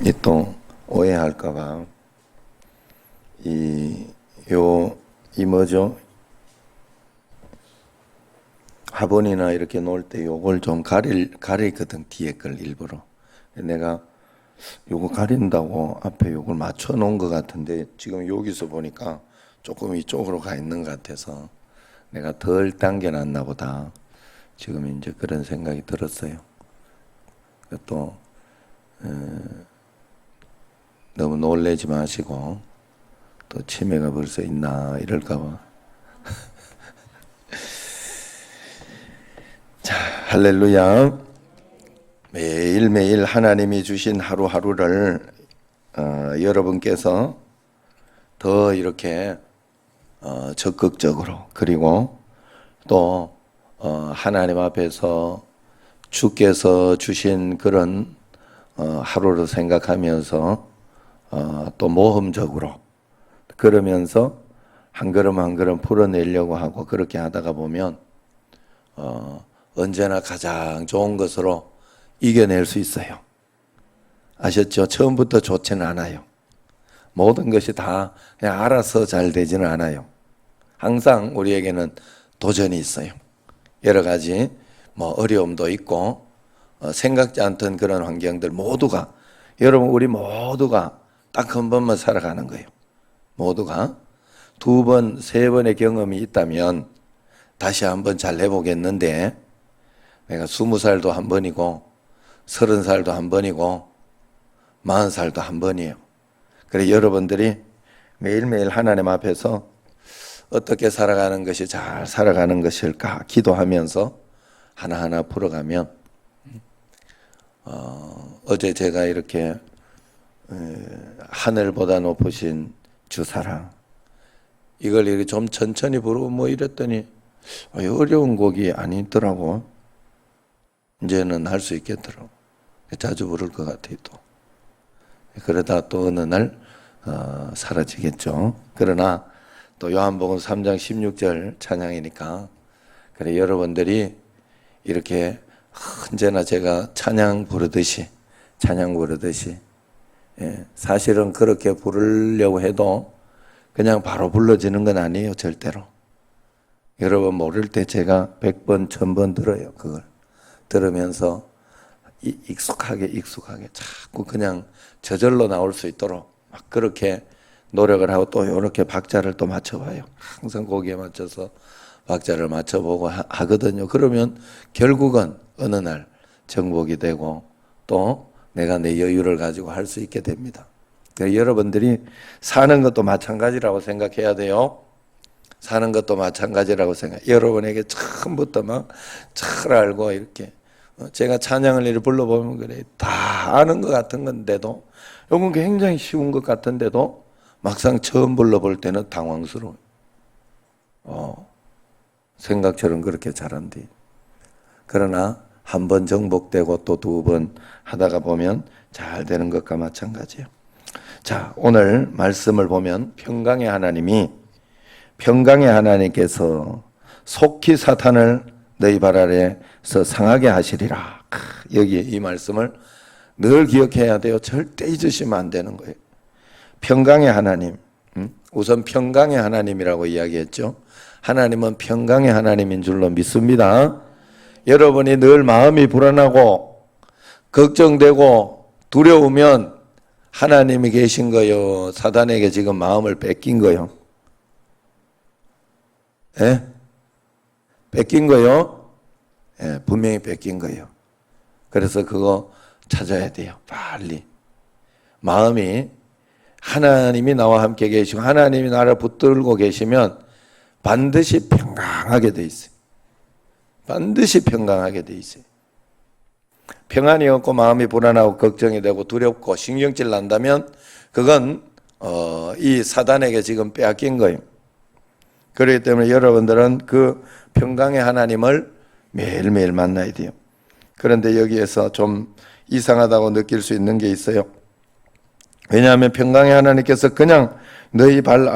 이 또 오해할까봐 이 뭐죠? 화분이나 이렇게 놓을 때 요걸 좀 가리거든, 뒤에 걸 일부러. 내가 요거 가린다고 앞에 요걸 맞춰 놓은 것 같은데 지금 여기서 보니까 조금 이쪽으로 가 있는 것 같아서 내가 덜 당겨놨나 보다. 지금 이제 그런 생각이 들었어요. 또 너무 놀래지 마시고 또 치매가 벌써 있나 이럴까봐. 자, 할렐루야. 매일매일 하나님이 주신 하루하루를 여러분께서 더 이렇게 적극적으로, 그리고 또 하나님 앞에서 주께서 주신 그런 하루를 생각하면서 또 모험적으로 그러면서 한 걸음 한 걸음 풀어내려고 하고, 그렇게 하다가 보면 언제나 가장 좋은 것으로 이겨낼 수 있어요. 아셨죠? 처음부터 좋지는 않아요. 모든 것이 다 그냥 알아서 잘 되지는 않아요. 항상 우리에게는 도전이 있어요. 여러 가지 어려움도 있고 생각지 않던 그런 환경들 모두가, 여러분 우리 모두가 딱 한 번만 살아가는 거예요. 모두가 두 번, 세 번의 경험이 있다면 다시 한번 잘 해보겠는데, 내가 20살도 한 번이고 30살도 한 번이고 40살도 한 번이에요. 그래 여러분들이 매일매일 하나님 앞에서 어떻게 살아가는 것이 잘 살아가는 것일까 기도하면서 하나하나 풀어가면, 어제 제가 이렇게 하늘보다 높으신 주 사랑, 이걸 이렇게 좀 천천히 부르고 이랬더니 어려운 곡이 아니더라고. 이제는 할 수 있겠더라고. 자주 부를 것 같아요. 또 그러다 또 어느 날 사라지겠죠. 그러나 또 요한복음 3장 16절 찬양이니까, 그래 여러분들이 이렇게 언제나 제가 찬양 부르듯이 사실은 그렇게 부르려고 해도 그냥 바로 불러지는 건 아니에요. 절대로. 여러분 모를 때 제가 100번 1000번 들어요. 그걸 들으면서 익숙하게 자꾸 그냥 저절로 나올 수 있도록 막 그렇게 노력을 하고, 또 이렇게 박자를 또 맞춰봐요. 항상 거기에 맞춰서 박자를 맞춰보고 하거든요. 그러면 결국은 어느 날 정복이 되고 또 내가 내 여유를 가지고 할 수 있게 됩니다. 그러니까 여러분들이 사는 것도 마찬가지라고 생각해야 돼요. 사는 것도 마찬가지라고 여러분에게 처음부터 막 잘 알고 이렇게 제가 찬양을 이렇게 불러보면 그래 다 아는 것 같은 건데도, 이건 굉장히 쉬운 것 같은데도 막상 처음 불러볼 때는 당황스러워요. 생각처럼 그렇게 잘한디. 그러나 한 번 정복되고 또 두 번 하다가 보면 잘 되는 것과 마찬가지예요. 자, 오늘 말씀을 보면 평강의 하나님께서 속히 사탄을 너희 발 아래서 상하게 하시리라. 여기 이 말씀을 늘 기억해야 돼요. 절대 잊으시면 안 되는 거예요. 평강의 하나님, 우선 평강의 하나님이라고 이야기했죠. 하나님은 평강의 하나님인 줄로 믿습니다. 여러분이 늘 마음이 불안하고 걱정되고 두려우면 하나님이 계신 거요, 사단에게 지금 마음을 뺏긴 거요? 예? 뺏긴 거요? 예, 분명히 뺏긴 거예요. 그래서 그거 찾아야 돼요. 빨리. 마음이 하나님이 나와 함께 계시고 하나님이 나를 붙들고 계시면 반드시 평강하게 돼 있어요. 반드시 평강하게 돼 있어요. 평안이 없고 마음이 불안하고 걱정이 되고 두렵고 신경질 난다면 그건 이 사단에게 지금 빼앗긴 거예요. 그렇기 때문에 여러분들은 그 평강의 하나님을 매일매일 만나야 돼요. 그런데 여기에서 좀 이상하다고 느낄 수 있는 게 있어요. 왜냐하면 평강의 하나님께서 그냥 너희 발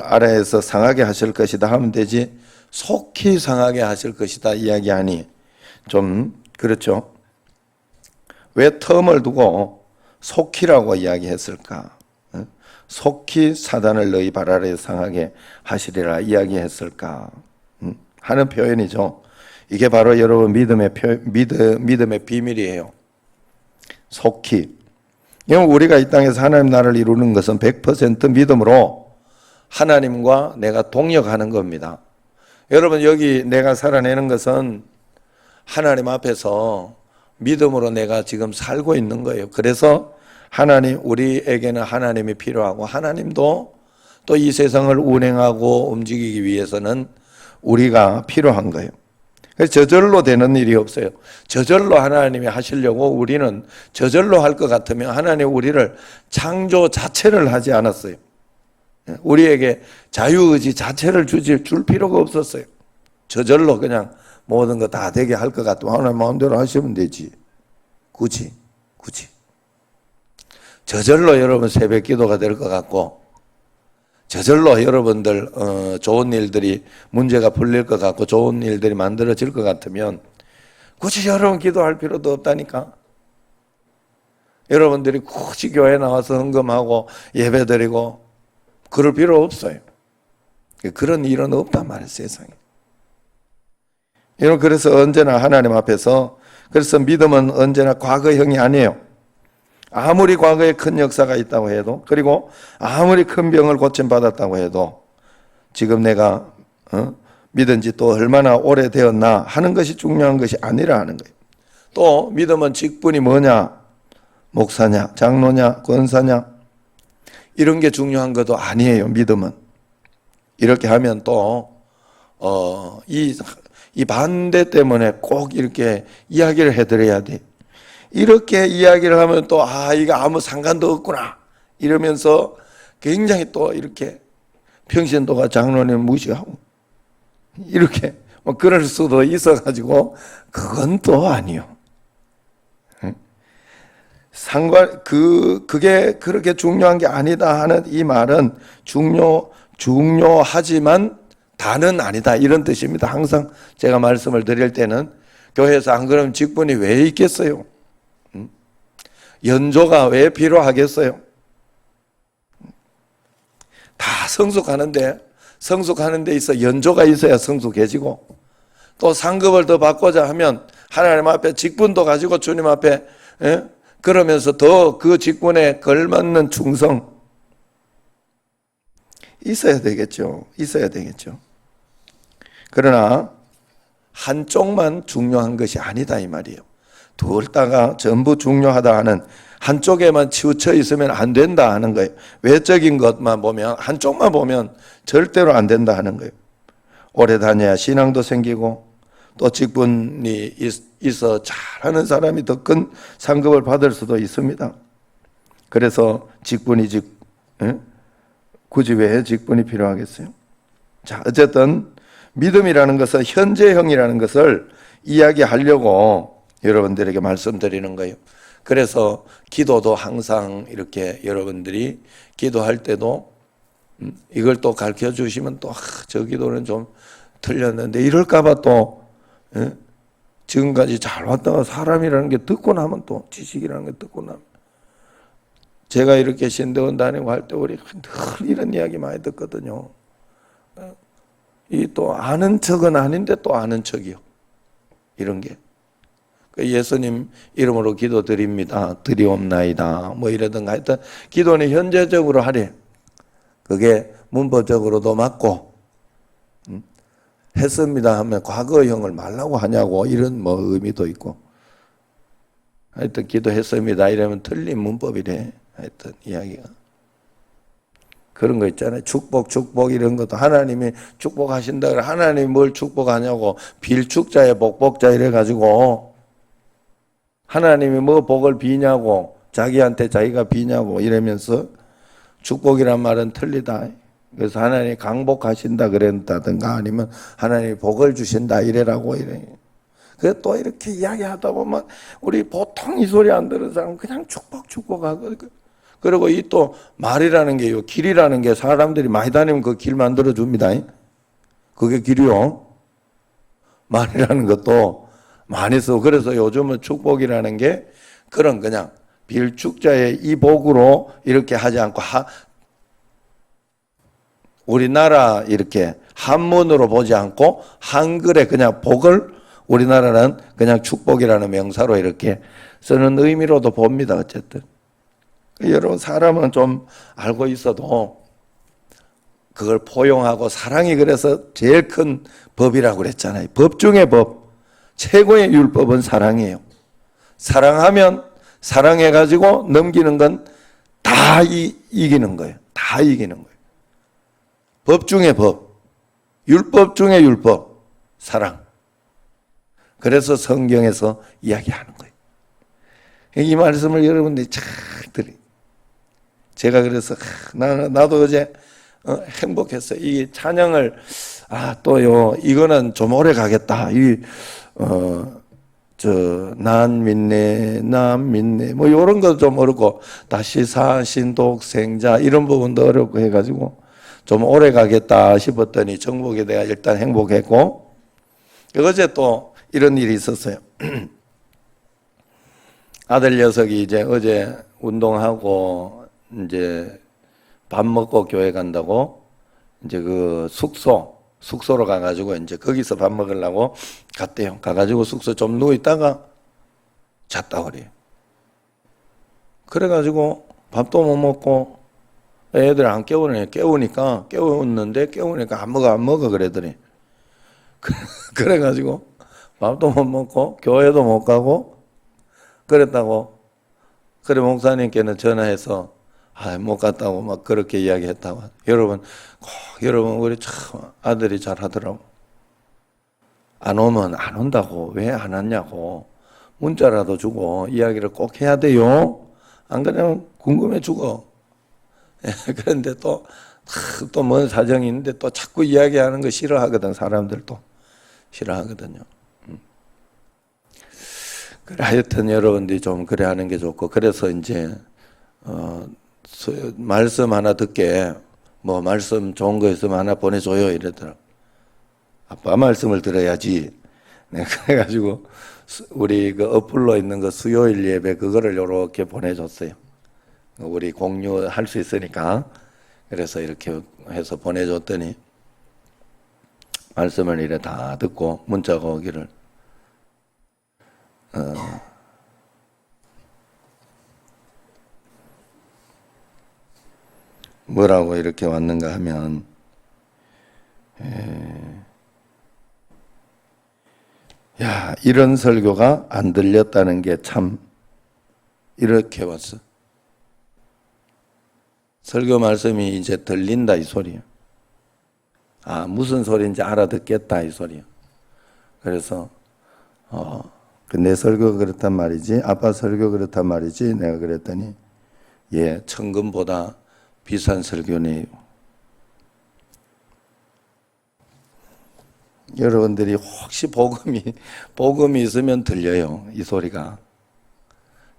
아래에서 상하게 하실 것이다 하면 되지, 속히 상하게 하실 것이다 이야기하니 좀 그렇죠. 왜 텀을 두고 속히라고 이야기했을까? 속히 사단을 너희 발 아래에 상하게 하시리라 이야기했을까? 하는 표현이죠. 이게 바로 여러분 믿음의 비밀이에요. 속히. 우리가 이 땅에서 하나님 나라를 이루는 것은 100% 믿음으로 하나님과 내가 동역하는 겁니다. 여러분 여기 내가 살아내는 것은 하나님 앞에서 믿음으로 내가 지금 살고 있는 거예요. 그래서 우리에게는 하나님이 필요하고 하나님도 또 이 세상을 운행하고 움직이기 위해서는 우리가 필요한 거예요. 그래서 저절로 되는 일이 없어요. 저절로 하나님이 하시려고 우리는 저절로 할 것 같으면 하나님 우리를 창조 자체를 하지 않았어요. 우리에게 자유의지 자체를 줄 필요가 없었어요. 저절로 그냥 모든 거 다 되게 할 것 같으면 하나님 마음대로 하시면 되지. 굳이. 저절로 여러분 새벽 기도가 될 것 같고 저절로 여러분들 좋은 일들이 문제가 풀릴 것 같고 좋은 일들이 만들어질 것 같으면 굳이 여러분 기도할 필요도 없다니까. 여러분들이 굳이 교회 나와서 헌금하고 예배드리고 그럴 필요 없어요. 그런 일은 없단 말이에요, 세상에. 여러분 그래서 언제나 하나님 앞에서 그래서 믿음은 언제나 과거형이 아니에요. 아무리 과거에 큰 역사가 있다고 해도 그리고 아무리 큰 병을 고침받았다고 해도 지금 내가 믿은 지 또 얼마나 오래되었나 하는 것이 중요한 것이 아니라 하는 거예요. 또 믿음은 직분이 뭐냐, 목사냐, 장로냐, 권사냐 이런 게 중요한 것도 아니에요. 믿음은 이렇게 하면 또 이 반대 때문에 꼭 이렇게 이야기를 해드려야 돼. 이렇게 이야기를 하면 또 이거 아무 상관도 없구나 이러면서 굉장히 또 이렇게 평신도가 장로님 무시하고 이렇게 그럴 수도 있어가지고 그건 또 아니요. 그게 그렇게 중요한 게 아니다 하는 이 말은 중요하지만 다는 아니다 이런 뜻입니다. 항상 제가 말씀을 드릴 때는 교회에서 안 그러면 직분이 왜 있겠어요? 연조가 왜 필요하겠어요? 다 성숙하는 데 있어 연조가 있어야 성숙해지고 또 상급을 더 받고자 하면 하나님 앞에 직분도 가지고 주님 앞에 그러면서 더 그 직분에 걸맞는 충성 있어야 되겠죠. 그러나 한쪽만 중요한 것이 아니다 이 말이에요. 둘 다가 전부 중요하다 하는 한쪽에만 치우쳐 있으면 안 된다 하는 거예요. 외적인 것만 보면 한쪽만 보면 절대로 안 된다 하는 거예요. 오래 다녀야 신앙도 생기고 또 직분이 있어 잘하는 사람이 더 큰 상급을 받을 수도 있습니다. 그래서 굳이 왜 직분이 필요하겠어요? 자, 어쨌든 믿음이라는 것은 현재형이라는 것을 이야기하려고 여러분들에게 말씀드리는 거예요. 그래서 기도도 항상 이렇게 여러분들이 기도할 때도 이걸 또 가르쳐 주시면 또 저 기도는 좀 틀렸는데 이럴까봐 또 지금까지 잘 왔다가 사람이라는 게 듣고 나면 또 지식이라는 게 듣고 나면 제가 이렇게 신대원 다니고 할 때 우리 늘 이런 이야기 많이 듣거든요. 이 또 아는 척은 아닌데 또 아는 척이요. 이런 게. 예수님 이름으로 기도드립니다. 드리옵나이다. 뭐 이러든가 하여튼 기도는 현재적으로 하래. 그게 문법적으로도 맞고 했습니다 하면 과거형을 말라고 하냐고 이런 뭐 의미도 있고 하여튼 기도했습니다 이러면 틀린 문법이래. 하여튼 이야기가. 그런 거 있잖아요. 축복 이런 것도 하나님이 축복하신다 그래. 하나님이 뭘 축복하냐고 빌축자에 복복자 이래가지고 하나님이 뭐 복을 비냐고 자기한테 자기가 비냐고 이러면서 축복이란 말은 틀리다. 그래서 하나님이 강복하신다 그랬다든가 아니면 하나님이 복을 주신다 이래라고 이래. 그래서 또 이렇게 이야기하다 보면 우리 보통 이 소리 안 들은 사람은 그냥 축복하고 그리고 이 또 말이라는 게요, 길이라는 게 사람들이 많이 다니면 그 길 만들어 줍니다. 그게 길이요. 말이라는 것도 많이 써. 그래서 요즘은 축복이라는 게 그런 그냥 빌축자의 이 복으로 이렇게 하지 않고 우리나라 이렇게 한문으로 보지 않고 한글에 그냥 복을 우리나라는 그냥 축복이라는 명사로 이렇게 쓰는 의미로도 봅니다. 어쨌든 여러분 사람은 좀 알고 있어도 그걸 포용하고 사랑이 그래서 제일 큰 법이라고 그랬잖아요. 법 중에 법, 최고의 율법은 사랑이에요. 사랑하면 사랑해가지고 넘기는 건 다 이기는 거예요. 다 이기는 거예요. 법 중에 법, 율법 중에 율법, 사랑. 그래서 성경에서 이야기하는 거예요. 이 말씀을 여러분들이 잘 들으세요. 제가 그래서 나도 어제 행복했어요. 이 찬양을 이거는 좀 오래 가겠다. 난 믿네 뭐 이런 거 좀 어렵고 다시 사신 독생자 이런 부분도 어렵고 해가지고 좀 오래 가겠다 싶었더니 정복에 내가 일단 행복했고 어제 또 이런 일이 있었어요. 아들 녀석이 이제 어제 운동하고 이제 밥 먹고 교회 간다고 이제 그 숙소로 가가지고 이제 거기서 밥 먹으려고 갔대요. 가가지고 숙소 좀 누워 있다가 잤다 그래요. 그래가지고 밥도 못 먹고 애들 안 깨우니까 안 먹어 그러더니 그래가지고 밥도 못 먹고 교회도 못 가고 그랬다고. 그래 목사님께는 전화해서 못 갔다고 막 그렇게 이야기했다고. 여러분 우리 참 아들이 잘하더라고. 안 오면 안 온다고. 왜 안 왔냐고 문자라도 주고 이야기를 꼭 해야 돼요. 안 그러면 궁금해 죽어. 그런데 또 뭔 사정이 있는데 또 자꾸 이야기하는 거 싫어하거든. 사람들도 싫어하거든요. 그래 하여튼 여러분들이 좀 그래 하는 게 좋고 그래서 이제 말씀 하나 듣게 뭐 말씀 좋은 거 있으면 하나 보내줘요 이러더라. 아빠 말씀을 들어야지. 네, 그래가지고 우리 그 어플로 있는 거 수요일 예배 그거를 이렇게 보내줬어요. 우리 공유할 수 있으니까. 그래서 이렇게 해서 보내줬더니 말씀을 이래 다 듣고 문자가 오기를 뭐라고 이렇게 왔는가 하면 이런 설교가 안 들렸다는 게 참 이렇게 왔어. 설교 말씀이 이제 들린다 이 소리야. 무슨 소리인지 알아듣겠다 이 소리야. 그래서 내 설교가 그렇단 말이지, 아빠 설교 그렇단 말이지. 내가 그랬더니 천금보다 비싼 설교네요. 여러분들이 혹시 복음이 있으면 들려요 이 소리가.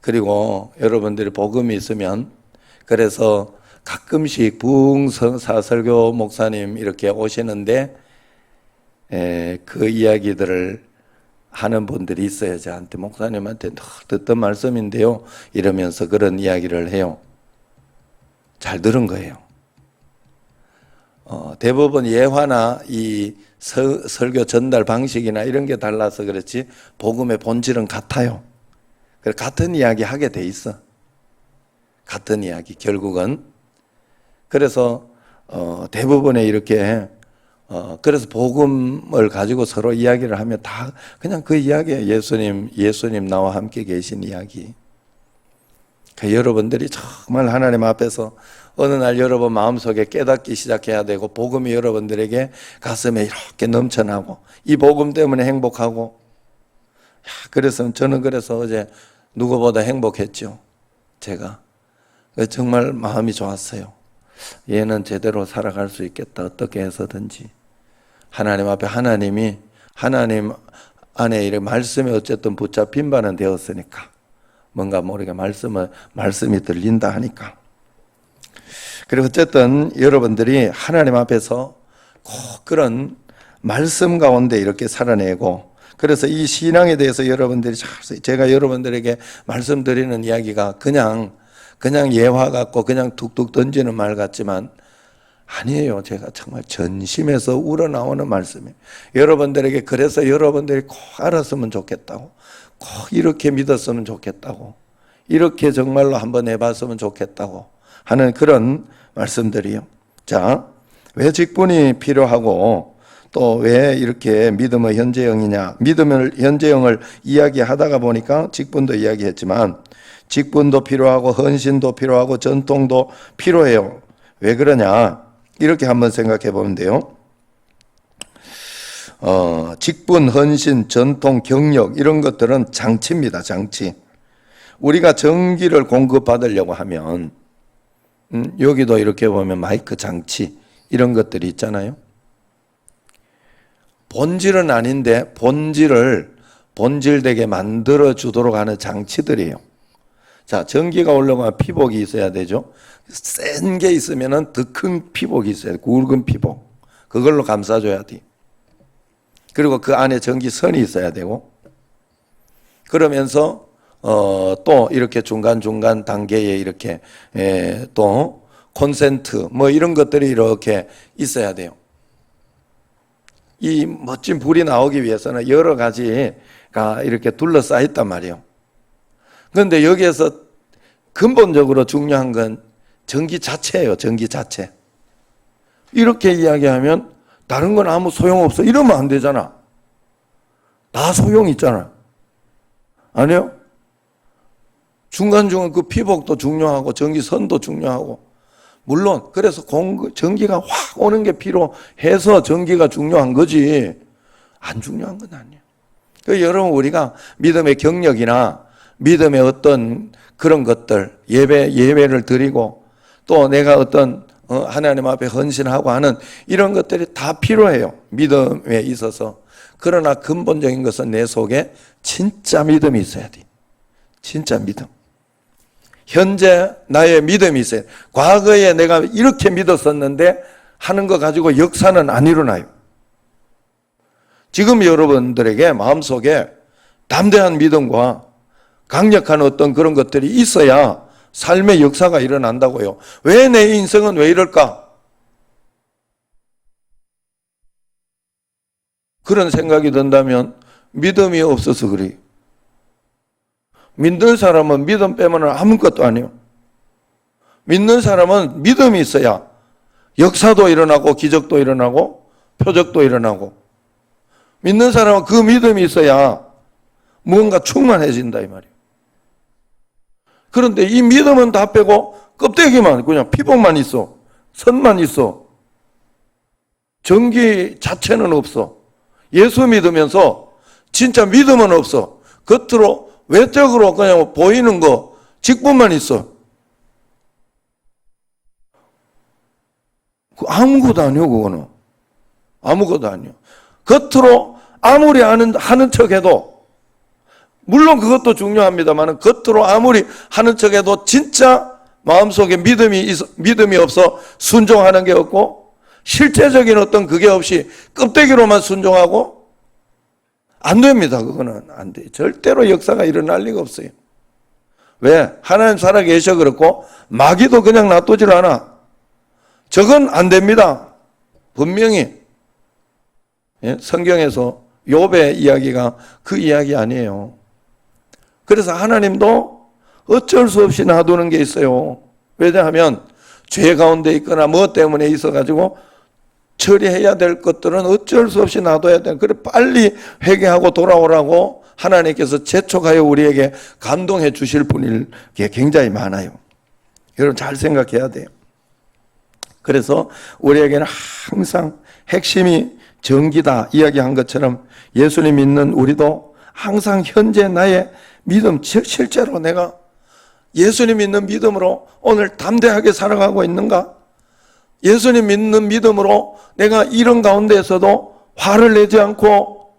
그리고 여러분들이 복음이 있으면 그래서 가끔씩 부흥사 설교 목사님 이렇게 오시는데 그 이야기들을 하는 분들이 있어요. 저한테 목사님한테 듣던 말씀인데요 이러면서 그런 이야기를 해요. 잘 들은 거예요. 대부분 예화나 이 설교 전달 방식이나 이런 게 달라서 그렇지 복음의 본질은 같아요. 같은 이야기 하게 돼 있어. 같은 이야기 결국은. 그래서 대부분의 이렇게 그래서 복음을 가지고 서로 이야기를 하면 다 그냥 그 이야기예요. 예수님 나와 함께 계신 이야기. 여러분들이 정말 하나님 앞에서 어느 날 여러분 마음속에 깨닫기 시작해야 되고 복음이 여러분들에게 가슴에 이렇게 넘쳐나고 이 복음 때문에 행복하고 그래서 저는 어제 누구보다 행복했죠. 제가 정말 마음이 좋았어요. 얘는 제대로 살아갈 수 있겠다. 어떻게 해서든지 하나님 앞에 하나님 안에 이렇게 말씀이 어쨌든 붙잡힌 바는 되었으니까 뭔가 모르게 말씀이 들린다 하니까. 그리고 어쨌든 여러분들이 하나님 앞에서 꼭 그런 말씀 가운데 이렇게 살아내고 그래서 이 신앙에 대해서 여러분들이 제가 여러분들에게 말씀드리는 이야기가 그냥 예화 같고 그냥 툭툭 던지는 말 같지만 아니에요. 제가 정말 전심에서 우러나오는 말씀이에요. 여러분들에게 그래서 여러분들이 꼭 알았으면 좋겠다고, 꼭 이렇게 믿었으면 좋겠다고, 이렇게 정말로 한번 해봤으면 좋겠다고 하는 그런 말씀들이요. 자, 왜 직분이 필요하고 또 왜 이렇게 믿음의 현재형이냐. 믿음을 현재형을 이야기하다가 보니까 직분도 이야기했지만 직분도 필요하고 헌신도 필요하고 전통도 필요해요. 왜 그러냐. 이렇게 한번 생각해 보면 돼요. 직분, 헌신, 전통, 경력 이런 것들은 장치입니다. 장치. 우리가 전기를 공급받으려고 하면 여기도 이렇게 보면 마이크 장치 이런 것들이 있잖아요. 본질은 아닌데 본질을 본질되게 만들어 주도록 하는 장치들이에요. 자, 전기가 올라가면 피복이 있어야 되죠. 센 게 있으면 더 큰 피복이 있어야 돼. 굵은 피복. 그걸로 감싸줘야 돼. 그리고 그 안에 전기선이 있어야 되고, 그러면서 또 이렇게 중간중간 단계에 이렇게 또 콘센트 뭐 이런 것들이 이렇게 있어야 돼요. 이 멋진 불이 나오기 위해서는 여러 가지가 이렇게 둘러싸여 있단 말이에요. 그런데 여기에서 근본적으로 중요한 건 전기 자체예요. 전기 자체. 이렇게 이야기하면 다른 건 아무 소용없어 이러면 안 되잖아. 다 소용 있잖아. 아니요? 중간중간 그 피복도 중요하고 전기선도 중요하고, 물론 그래서 전기가 확 오는 게 필요해서 전기가 중요한 거지 안 중요한 건 아니에요. 그 여러분, 우리가 믿음의 경력이나 믿음의 어떤 그런 것들, 예배를 드리고 또 내가 어떤 하나님 앞에 헌신하고 하는 이런 것들이 다 필요해요. 믿음에 있어서. 그러나 근본적인 것은 내 속에 진짜 믿음이 있어야 돼. 진짜 믿음. 현재 나의 믿음이 있어요. 과거에 내가 이렇게 믿었었는데 하는 거 가지고 역사는 안 일어나요. 지금 여러분들에게 마음속에 담대한 믿음과 강력한 어떤 그런 것들이 있어야 삶의 역사가 일어난다고요. 왜 내 인생은 왜 이럴까? 그런 생각이 든다면 믿음이 없어서 그래요. 믿는 사람은 믿음 빼면 아무것도 아니에요. 믿는 사람은 믿음이 있어야 역사도 일어나고 기적도 일어나고 표적도 일어나고, 믿는 사람은 그 믿음이 있어야 무언가 충만해진다 이 말이에요. 그런데 이 믿음은 다 빼고 껍데기만, 그냥 피복만 있어. 선만 있어. 전기 자체는 없어. 예수 믿으면서 진짜 믿음은 없어. 겉으로 외적으로 그냥 보이는 거 직분만 있어. 아무것도 아니요. 그거는 아무것도 아니요. 겉으로 아무리 하는 척해도, 물론 그것도 중요합니다만 겉으로 아무리 하는 척해도 진짜 마음속에 믿음이 없어 순종하는 게 없고, 실제적인 어떤 그게 없이 껍데기로만 순종하고, 안 됩니다. 그거는 안 돼. 절대로 역사가 일어날 리가 없어요. 왜? 하나님 살아계셔 그렇고 마귀도 그냥 놔두질 않아. 저건 안 됩니다. 분명히 성경에서 욥의 이야기가 그 이야기 아니에요. 그래서 하나님도 어쩔 수 없이 놔두는 게 있어요. 왜냐하면 죄 가운데 있거나 뭐 때문에 있어가지고 처리해야 될 것들은 어쩔 수 없이 놔둬야 돼. 그래 빨리 회개하고 돌아오라고 하나님께서 재촉하여 우리에게 감동해 주실 분일 게 굉장히 많아요. 여러분 잘 생각해야 돼요. 그래서 우리에게는 항상 핵심이 전기다 이야기한 것처럼 예수님 믿는 우리도 항상 현재 나의 믿음, 실제로 내가 예수님 믿는 믿음으로 오늘 담대하게 살아가고 있는가? 예수님 믿는 믿음으로 내가 이런 가운데에서도 화를 내지 않고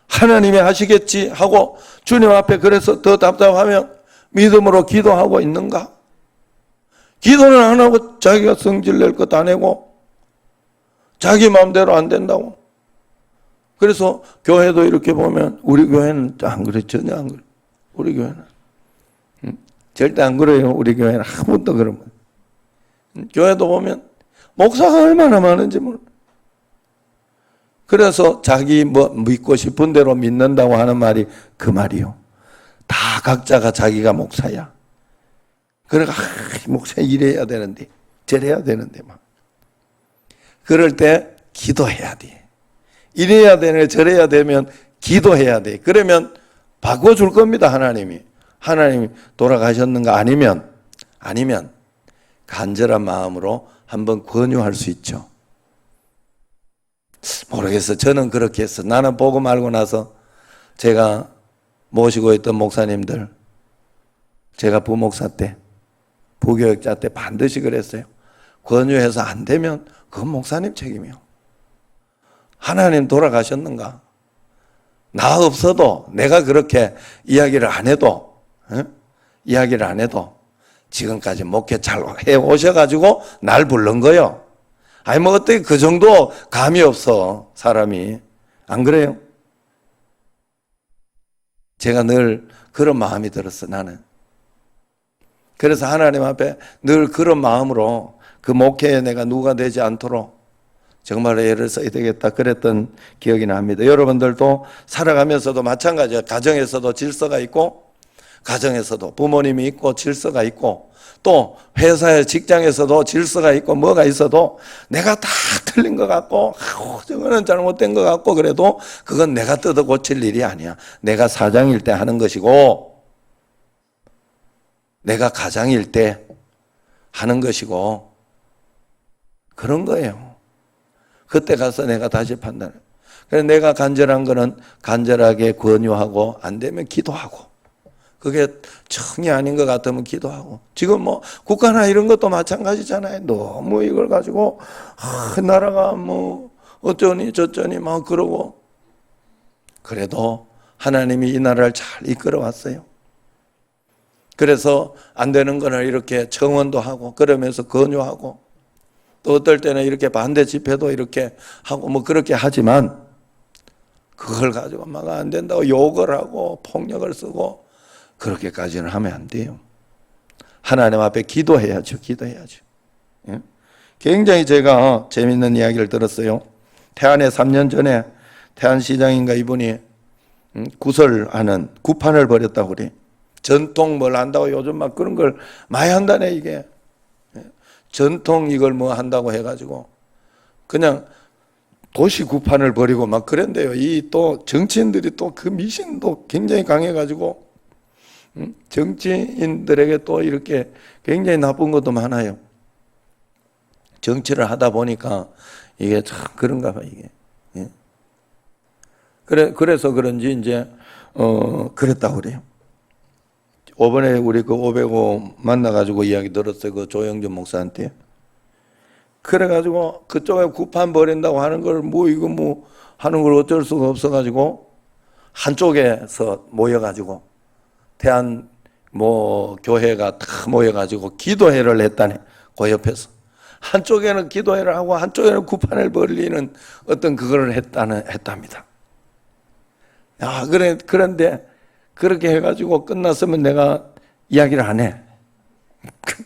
하나님이 하시겠지 하고 주님 앞에 그래서 더 답답하면 믿음으로 기도하고 있는가? 기도는 안 하고 자기가 성질 낼 것도 안 하고 자기 마음대로 안 된다고. 그래서 교회도 이렇게 보면 우리 교회는 안 그래. 전혀 안 그래. 우리 교회는 절대 안 그래요. 우리 교회는 한 번도 그러면. 교회도 보면 목사가 얼마나 많은지 몰라. 그래서 자기 뭐 믿고 싶은 대로 믿는다고 하는 말이 그 말이요. 다 각자가 자기가 목사야. 그러니까 목사 이래야 되는데 저래야 되는데 막. 그럴 때 기도해야 돼. 이래야 되는 저래야 되면 기도해야 돼. 그러면 바꿔줄 겁니다. 하나님이 돌아가셨는가 아니면 간절한 마음으로 한번 권유할 수 있죠. 모르겠어. 저는 그렇게 했어. 나는 보고 말고 나서 제가 모시고 있던 목사님들, 제가 부목사 때, 부교육자 때 반드시 그랬어요. 권유해서 안 되면 그건 목사님 책임이요. 하나님 돌아가셨는가? 나 없어도 내가 그렇게 이야기를 안 해도 지금까지 목회 잘 해오셔가지고 날 부른 거요. 아니 뭐 어떻게 그 정도 감이 없어 사람이. 안 그래요? 제가 늘 그런 마음이 들었어 나는. 그래서 하나님 앞에 늘 그런 마음으로 그 목회에 내가 누가 되지 않도록 정말 애를 써야 되겠다 그랬던 기억이 납니다. 여러분들도 살아가면서도 마찬가지예요. 가정에서도 질서가 있고 가정에서도 부모님이 있고 질서가 있고 또 회사의 직장에서도 질서가 있고 뭐가 있어도 내가 다 틀린 것 같고 저거는 잘못된 것 같고 그래도 그건 내가 뜯어 고칠 일이 아니야. 내가 사장일 때 하는 것이고 내가 가장일 때 하는 것이고 그런 거예요. 그때 가서 내가 다시 판단해. 그래서 내가 간절한 거는 간절하게 권유하고 안 되면 기도하고 그게 정이 아닌 것 같으면 기도하고 지금 뭐 국가나 이런 것도 마찬가지잖아요. 너무 이걸 가지고 나라가 뭐 어쩌니 저쩌니 막 그러고 그래도 하나님이 이 나라를 잘 이끌어 왔어요. 그래서 안 되는 거는 이렇게 청원도 하고 그러면서 권유하고 또 어떨 때는 이렇게 반대 집회도 이렇게 하고 뭐 그렇게 하지만 그걸 가지고 막 안 된다고 욕을 하고 폭력을 쓰고 그렇게까지는 하면 안 돼요. 하나님 앞에 기도해야죠. 예? 굉장히 제가 재밌는 이야기를 들었어요. 태안에 3년 전에 태안시장인가 이분이 구설하는 구판을 벌였다고 그래. 전통 뭘 한다고 요즘 막 그런 걸 많이 한다네 이게. 전통 이걸 뭐 한다고 해가지고 그냥 도시 구판을 벌이고 막 그런데요. 이 또 정치인들이 또 그 미신도 굉장히 강해가지고 정치인들에게 또 이렇게 굉장히 나쁜 것도 많아요. 정치를 하다 보니까 이게 참 그런가 봐 이게. 예. 그래서 그런지 이제 그랬다고 그래요. 이번에 우리 그 505 만나가지고 이야기 들었어요. 그 조영준 목사한테. 그래가지고 그쪽에 구판 벌인다고 하는 걸 뭐 이거 뭐 하는 걸 어쩔 수가 없어가지고 한쪽에서 모여가지고 대한 뭐 교회가 다 모여가지고 기도회를 했다네. 그 옆에서. 한쪽에는 기도회를 하고 한쪽에는 구판을 벌리는 어떤 그걸 했답니다. 야, 그런데 그렇게 해가지고 끝났으면 내가 이야기를 안 해.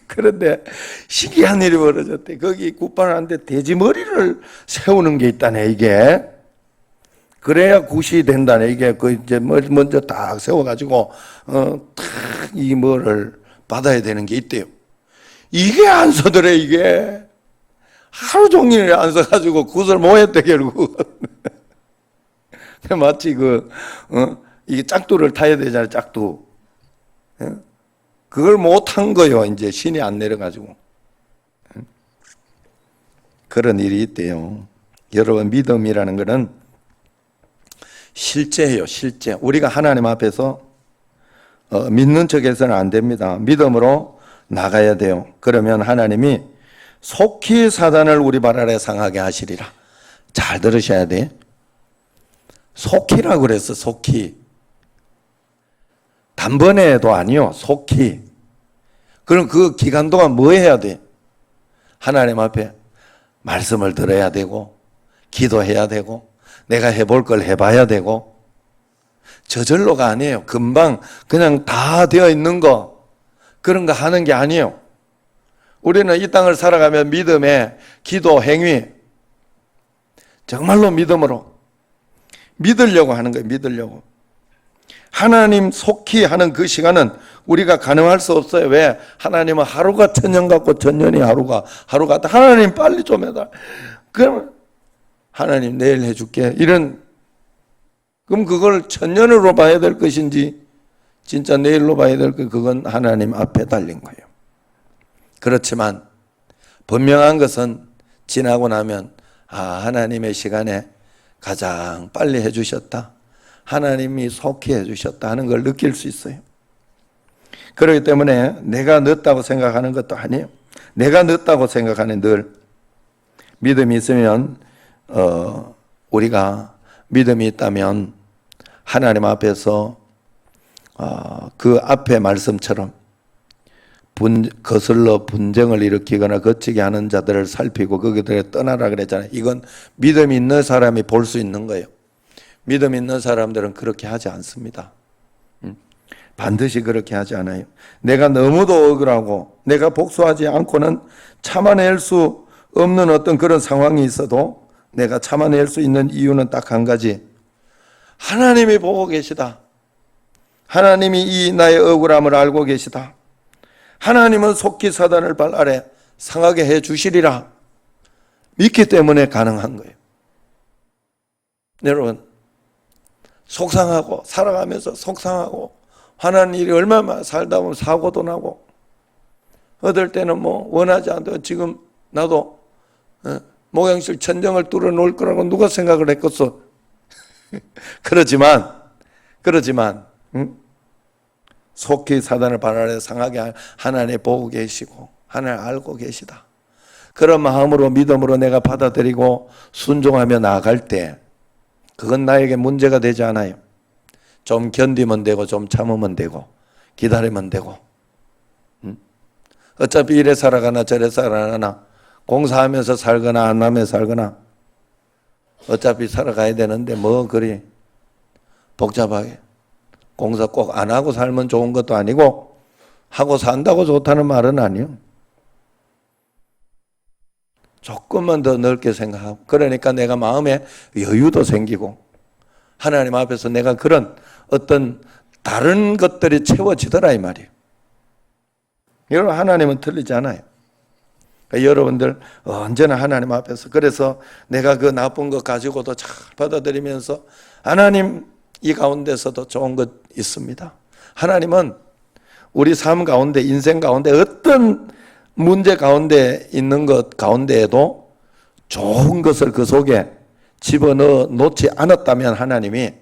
그런데 신기한 일이 벌어졌대. 거기 굿바나한테 돼지머리를 세우는 게 있다네, 이게. 그래야 굿이 된다네. 이게 그 이제 먼저 딱 세워가지고, 이 뭐를 받아야 되는 게 있대요. 이게 안 서더래, 이게. 하루 종일 안 서가지고 굿을 못 했대, 결국. 마치 이게 짝두를 타야 되잖아요, 짝두. 그걸 못한 거요, 이제 신이 안 내려가지고. 그런 일이 있대요. 여러분, 믿음이라는 것은 실제예요, 실제. 우리가 하나님 앞에서 믿는 척해서는 안 됩니다. 믿음으로 나가야 돼요. 그러면 하나님이 속히 사단을 우리 발 아래 상하게 하시리라. 잘 들으셔야 돼. 속히라고 그랬어, 속히. 단번에도 아니요, 속히. 그럼 그 기간 동안 뭐 해야 돼? 하나님 앞에 말씀을 들어야 되고, 기도해야 되고, 내가 해볼 걸 해봐야 되고, 저절로가 아니에요. 금방 그냥 다 되어 있는 거, 그런 거 하는 게 아니에요. 우리는 이 땅을 살아가며 믿음의 기도, 행위, 정말로 믿음으로 믿으려고 하는 거예요. 믿으려고. 하나님 속히 하는 그 시간은 우리가 가능할 수 없어요. 왜? 하나님은 하루가 천년 같고 천년이 하루가 같다. 하나님 빨리 좀 해달라. 그러면 하나님 내일 해줄게. 그럼 그걸 천년으로 봐야 될 것인지 진짜 내일로 봐야 될 것, 그건 하나님 앞에 달린 거예요. 그렇지만 분명한 것은 지나고 나면 하나님의 시간에 가장 빨리 해주셨다, 하나님이 속히 해주셨다 하는 걸 느낄 수 있어요. 그렇기 때문에 내가 늦다고 생각하는 것도 아니에요. 내가 늦다고 생각하는, 늘 믿음이 있으면 우리가 믿음이 있다면 하나님 앞에서 그 앞에 말씀처럼 거슬러 분쟁을 일으키거나 거치게 하는 자들을 살피고 거기들에 떠나라 그랬잖아요. 이건 믿음이 있는 사람이 볼 수 있는 거예요. 믿음 있는 사람들은 그렇게 하지 않습니다. 반드시 그렇게 하지 않아요. 내가 너무도 억울하고 내가 복수하지 않고는 참아낼 수 없는 어떤 그런 상황이 있어도 내가 참아낼 수 있는 이유는 딱 한 가지. 하나님이 보고 계시다. 하나님이 이 나의 억울함을 알고 계시다. 하나님은 속히 사단을 발 아래 상하게 해 주시리라 믿기 때문에 가능한 거예요. 여러분, 속상하고 살아가면서 속상하고 화나는 일이 얼마나 살다 보면 사고도 나고, 어떨 때는 원하지 않도 지금 나도 목양실 천정을 뚫어 놓을 거라고 누가 생각을 했겠어. 그러지만 속히 사단을 발 아래 상하게 하나님 보고 계시고 하나님 알고 계시다. 그런 마음으로 믿음으로 내가 받아들이고 순종하며 나아갈 때 그건 나에게 문제가 되지 않아요. 좀 견디면 되고 좀 참으면 되고 기다리면 되고, 어차피 이래 살아가나 저래 살아가나 공사하면서 살거나 안 하면서 살거나 어차피 살아가야 되는데 뭐 그리 복잡하게, 공사 꼭 안 하고 살면 좋은 것도 아니고 하고 산다고 좋다는 말은 아니에요. 조금만 더 넓게 생각하고, 그러니까 내가 마음에 여유도 생기고 하나님 앞에서 내가 그런 어떤 다른 것들이 채워지더라 이 말이에요. 여러분, 하나님은 틀리지 않아요. 그러니까 여러분들 언제나 하나님 앞에서, 그래서 내가 그 나쁜 것 가지고도 잘 받아들이면서 하나님 이 가운데서도 좋은 것 있습니다. 하나님은 우리 삶 가운데, 인생 가운데 어떤 문제 가운데 있는 것 가운데에도 좋은 것을 그 속에 집어넣어 놓지 않았다면 하나님이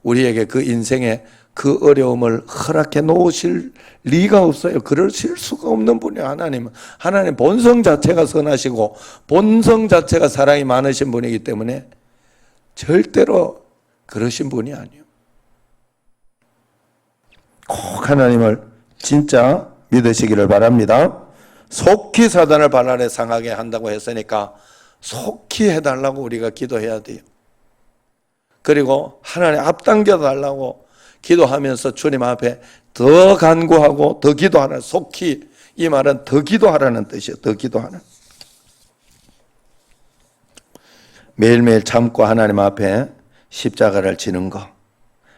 우리에게 그 인생의 그 어려움을 허락해 놓으실 리가 없어요. 그러실 수가 없는 분이에요. 하나님 본성 자체가 선하시고 본성 자체가 사랑이 많으신 분이기 때문에 절대로 그러신 분이 아니에요. 꼭 하나님을 진짜 믿으시기를 바랍니다. 속히 사단을 발 아래 상하게 한다고 했으니까 속히 해달라고 우리가 기도해야 돼요. 그리고 하나님 앞당겨 달라고 기도하면서 주님 앞에 더 간구하고 더 기도하라. 속히, 이 말은 더 기도하라는 뜻이에요. 더 기도하는. 매일매일 참고 하나님 앞에 십자가를 지는 거,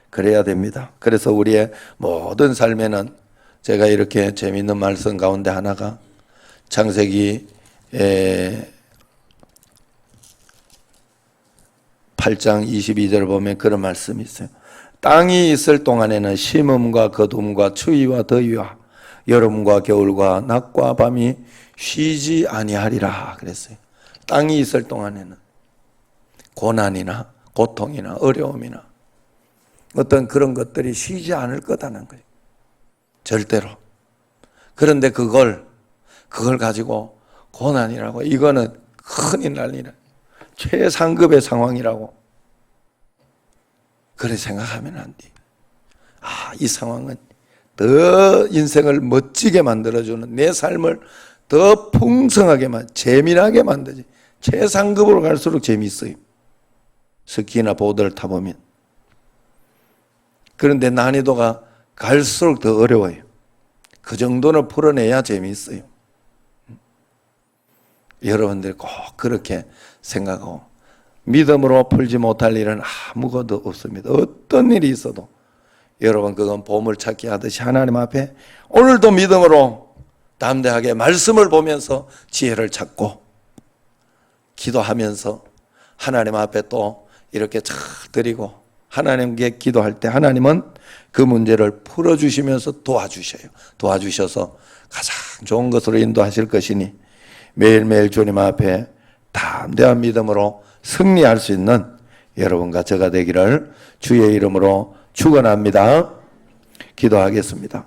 그래야 됩니다. 그래서 우리의 모든 삶에는, 제가 이렇게 재미있는 말씀 가운데 하나가 창세기 8장 22절을 보면 그런 말씀이 있어요. 땅이 있을 동안에는 심음과 거둠과 추위와 더위와 여름과 겨울과 낮과 밤이 쉬지 아니하리라 그랬어요. 땅이 있을 동안에는 고난이나 고통이나 어려움이나 어떤 그런 것들이 쉬지 않을 거다는 거예요. 절대로. 그런데 그걸 가지고 고난이라고, 이거는 큰일 날 일이라, 최상급의 상황이라고 그래 생각하면 안 돼. 이 상황은 더 인생을 멋지게 만들어주는, 내 삶을 더 풍성하게 재미나게 만들지. 최상급으로 갈수록 재미있어요. 스키나 보드를 타보면. 그런데 난이도가 갈수록 더 어려워요. 그 정도는 풀어내야 재미있어요. 여러분들 꼭 그렇게 생각하고, 믿음으로 풀지 못할 일은 아무것도 없습니다. 어떤 일이 있어도 여러분 그건 보물찾기 하듯이 하나님 앞에 오늘도 믿음으로 담대하게 말씀을 보면서 지혜를 찾고 기도하면서 하나님 앞에 또 이렇게 쫙 드리고 하나님께 기도할 때 하나님은 그 문제를 풀어주시면서 도와주셔서 가장 좋은 것으로 인도하실 것이니 매일매일 주님 앞에 담대한 믿음으로 승리할 수 있는 여러분과 저가 되기를 주의 이름으로 축원합니다. 기도하겠습니다.